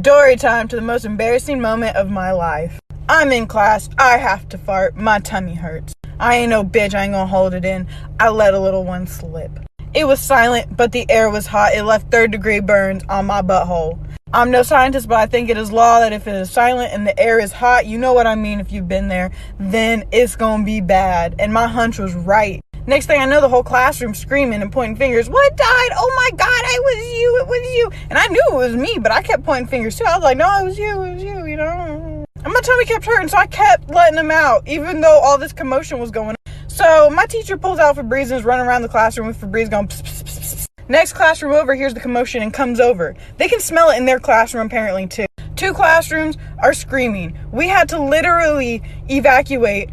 Story time to the most embarrassing moment of my life. I'm in class, I have to fart, my tummy hurts. I ain't no bitch, I ain't gonna hold it in. I let a little one slip. It was silent, but the air was hot. It left third-degree burns on my butthole. I'm no scientist, but I think it is law that if it is silent and the air is hot, you know what I mean if you've been there, then it's gonna be bad. And my hunch was right. Next thing I know, the whole classroom screaming and pointing fingers. What died? Oh my God, it was you. And I knew it was me, but I kept pointing fingers too. I was like, no, it was you, you know. And my tummy kept hurting, so I kept letting them out, even though all this commotion was going on. So my teacher pulls out Febreze and is running around the classroom with Febreze going pss, pss, pss, pss. Next classroom over hears the commotion and comes over. They can smell it in their classroom apparently too. 2 classrooms are screaming. We had to literally evacuate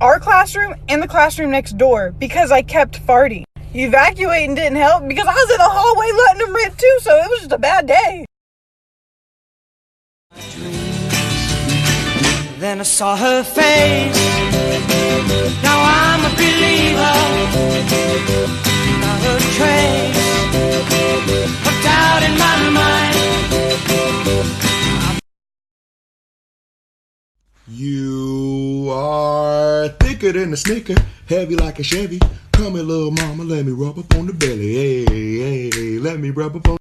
our classroom and the classroom next door because I kept farting. Evacuating didn't help because I was in the hallway letting them rip too, so it was just a bad day. Then I saw her face. Now I'm a believer. Not a trace of doubt in my mind. You are thicker than a snicker, heavy like a Chevy. Come here, little mama, let me rub up on the belly. Hey, hey, let me rub up on.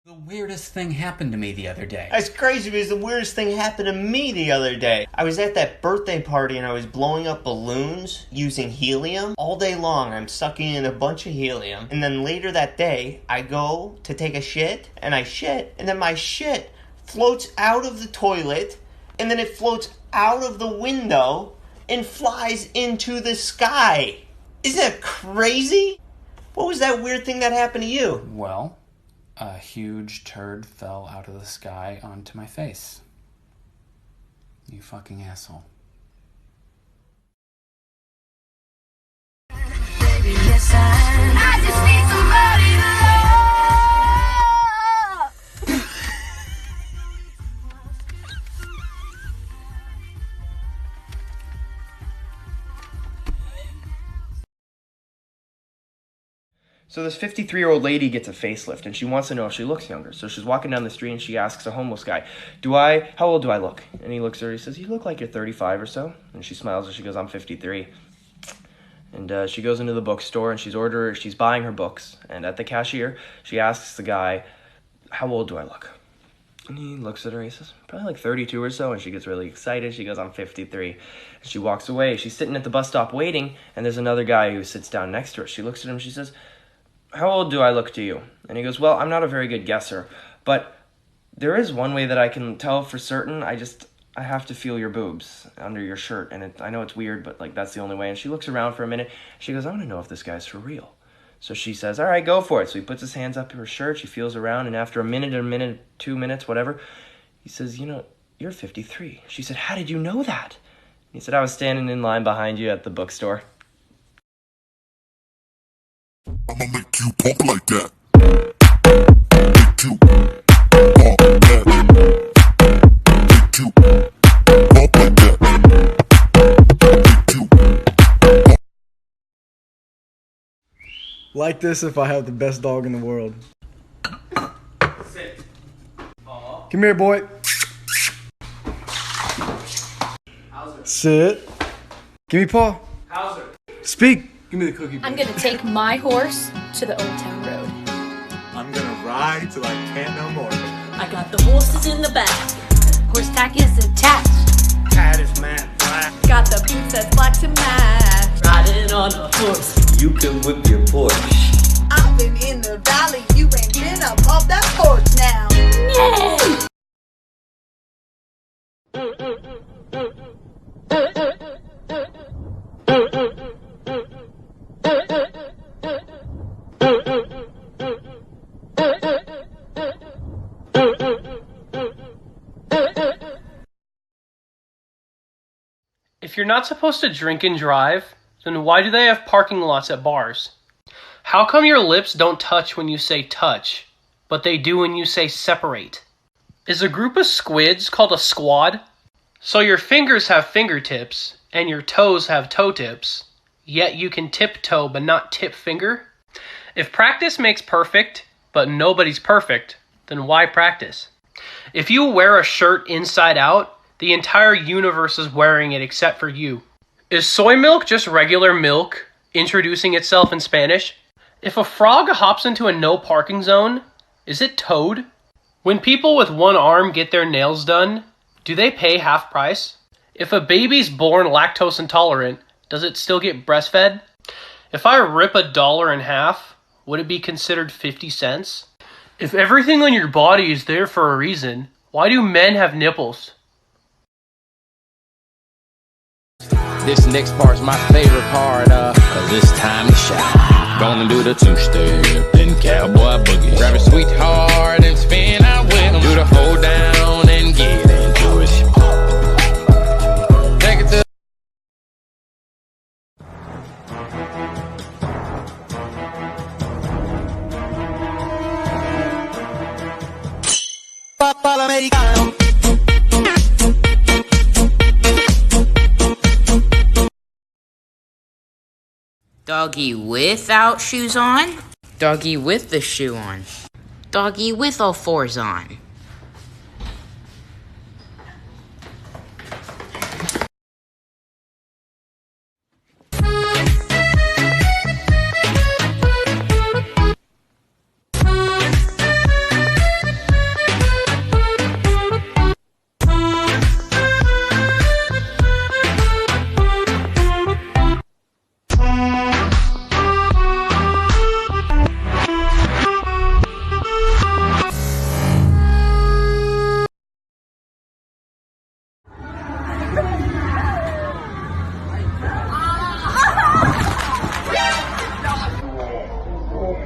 The weirdest thing happened to me the other day. That's crazy because the weirdest thing happened to me the other day. I was at that birthday party and I was blowing up balloons using helium. All day long I'm sucking in a bunch of helium. And then later that day I go to take a shit and I shit. And then my shit floats out of the toilet and then it floats out of the window and flies into the sky. Isn't that crazy? What was that weird thing that happened to you? Well, a huge turd fell out of the sky onto my face. You fucking asshole. Baby, yes, I just need somebody to love. So this 53-year-old lady gets a facelift and she wants to know if she looks younger. So she's walking down the street and she asks a homeless guy, how old do I look? And he looks at her, he says, you look like you're 35 or so. And she smiles and she goes, I'm 53. And she goes into the bookstore and she's buying her books. And at the cashier, she asks the guy, how old do I look? And he looks at her and he says, probably like 32 or so. And she gets really excited. She goes, I'm 53. And she walks away. She's sitting at the bus stop waiting. And there's another guy who sits down next to her. She looks at him and she says, how old do I look to you? And he goes, well, I'm not a very good guesser, but there is one way that I can tell for certain. I have to feel your boobs under your shirt. And I know it's weird, but like that's the only way. And she looks around for a minute. She goes, I want to know if this guy's for real. So she says, all right, go for it. So he puts his hands up to her shirt. She feels around. And after a minute, 2 minutes, whatever, he says, you're 53. She said, how did you know that? He said, I was standing in line behind you at the bookstore. I'ma make you pump like that. Make you pump like that. Make you pump like that. Make you pump. Like this if I have the best dog in the world. Sit. Come here, boy. Sit. Give me paw. Hauser. Speak. Give me the cookie. I'm gonna take my horse to the Old Town Road. I'm gonna ride till I can't no more. I got the horses in the back. Horse tack is attached. Cat is matte black. Got the boots that's black to match. Riding on a horse. You can whip your Porsche. I've been in the valley, you ain't been up off that porch now. Yay! If you're not supposed to drink and drive, then why do they have parking lots at bars? How come your lips don't touch when you say touch, but they do when you say separate? Is a group of squids called a squad? So your fingers have fingertips, and your toes have toe tips, yet you can tiptoe but not tip finger? If practice makes perfect, but nobody's perfect, then why practice? If you wear a shirt inside out, the entire universe is wearing it except for you. Is soy milk just regular milk, introducing itself in Spanish? If a frog hops into a no parking zone, is it towed? When people with one arm get their nails done, do they pay half price? If a baby's born lactose intolerant, does it still get breastfed? If I rip $1 in half, would it be considered 50 cents? If everything on your body is there for a reason, why do men have nipples? This next part's my favorite part, cause it's time to shine. Gonna do the two-step, then cowboy boogie. Grab a sweetheart and spin out with him. Do the hold down and get into it. Take it to Doggy without shoes on. Doggy with the shoe on. Doggy with all fours on.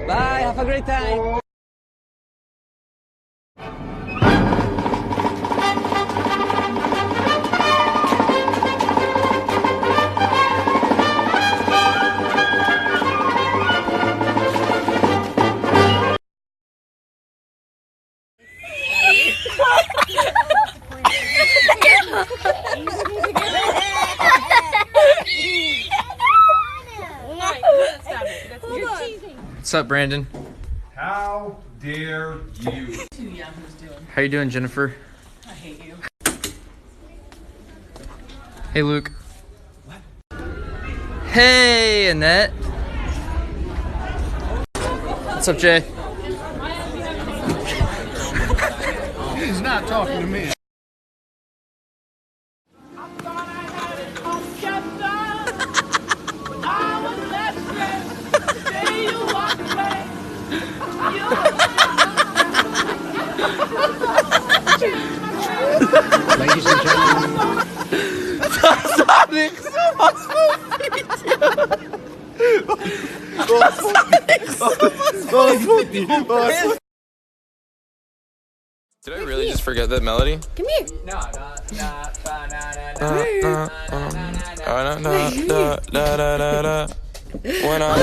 Bye, have a great time. What's up, Brandon? How dare you? How you doing, Jennifer? I hate you. Hey, Luke. Hey, Annette. What's up, Jay? He's not talking to me. Ladies and gentlemen. Did I really just forget that melody? Come here. When I